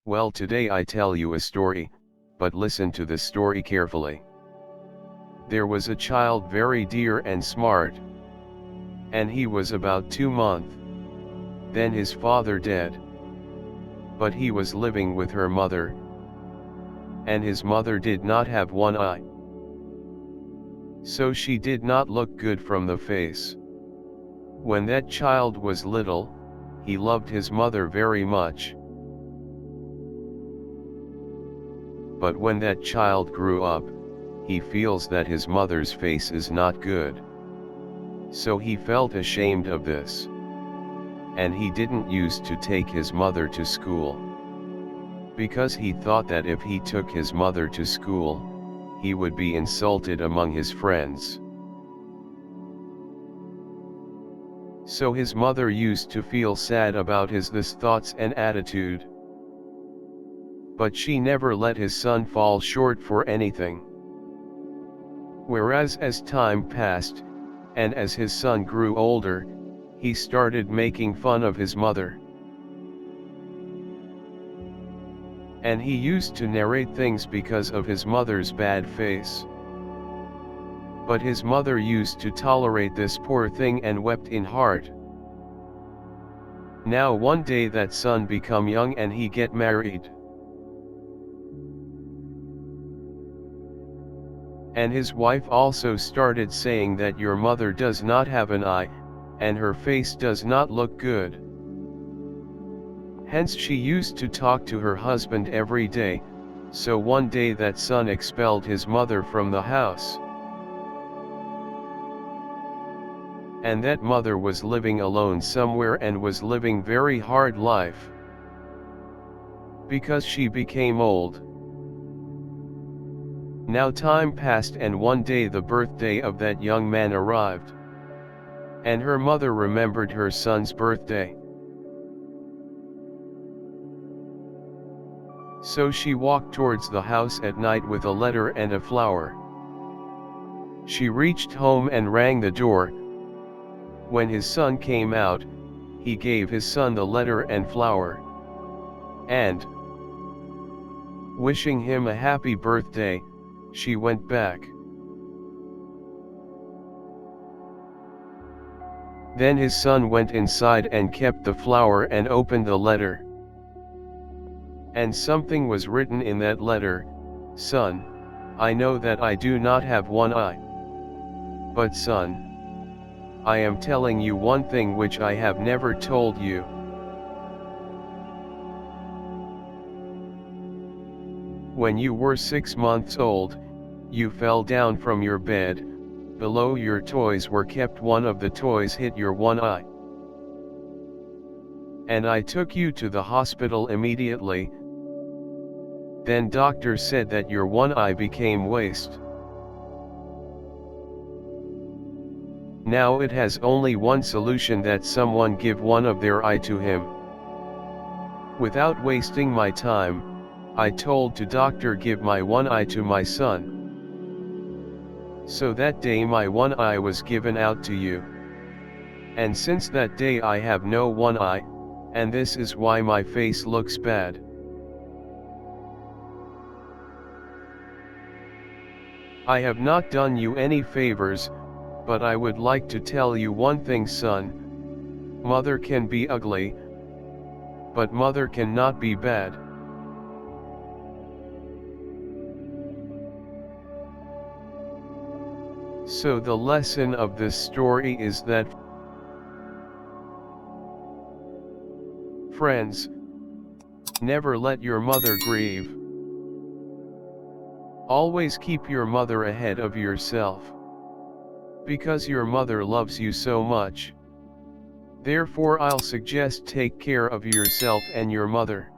Well, today I tell you a story, but listen to the story carefully. There was a child very dear and smart, and he was about 2 months. Then his father dead. But he was living with her mother, and his mother did not have one eye. So she did not look good from the face. When that child was little, he loved his mother very much. But when that child grew up, he feels that his mother's face is not good. So he felt ashamed of this. And he didn't used to take his mother to school. Because he thought that if he took his mother to school, he would be insulted among his friends. So his mother used to feel sad about his thoughts and attitude. But she never let his son fall short for anything. Whereas as time passed, and as his son grew older, he started making fun of his mother. And he used to narrate things because of his mother's bad face. But his mother used to tolerate this poor thing and wept in heart. Now one day that son become young and he get married. And his wife also started saying that your mother does not have an eye, and her face does not look good. Hence she used to talk to her husband every day, so one day that son expelled his mother from the house. And that mother was living alone somewhere and was living very hard life. Because she became old. Now time passed and one day the birthday of that young man arrived. And her mother remembered her son's birthday. So she walked towards the house at night with a letter and a flower. She reached home and rang the door. When his son came out, he gave his son the letter and flower. And, wishing him a happy birthday, she went back. Then his son went inside and kept the flower and opened the letter. And something was written in that letter, "Son, I know that I do not have one eye. But son, I am telling you one thing which I have never told you. When you were 6 months old, you fell down from your bed, below your toys were kept, one of the toys hit your one eye. And I took you to the hospital immediately. Then doctor said that your one eye became waste. Now it has only one solution, that someone give one of their eye to him." Without wasting my time, I told to doctor give my one eye to my son. So that day my one eye was given out to you. And since that day I have no one eye, and this is why my face looks bad. I have not done you any favors, but I would like to tell you one thing, son. Mother can be ugly, but mother cannot be bad. So the lesson of this story is that, friends, never let your mother grieve. Always keep your mother ahead of yourself. Because your mother loves you so much. Therefore I'll suggest take care of yourself and your mother.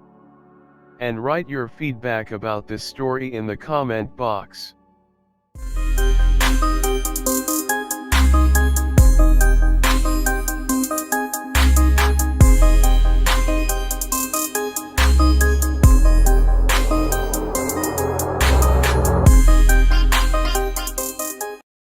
And write your feedback about this story in the comment box.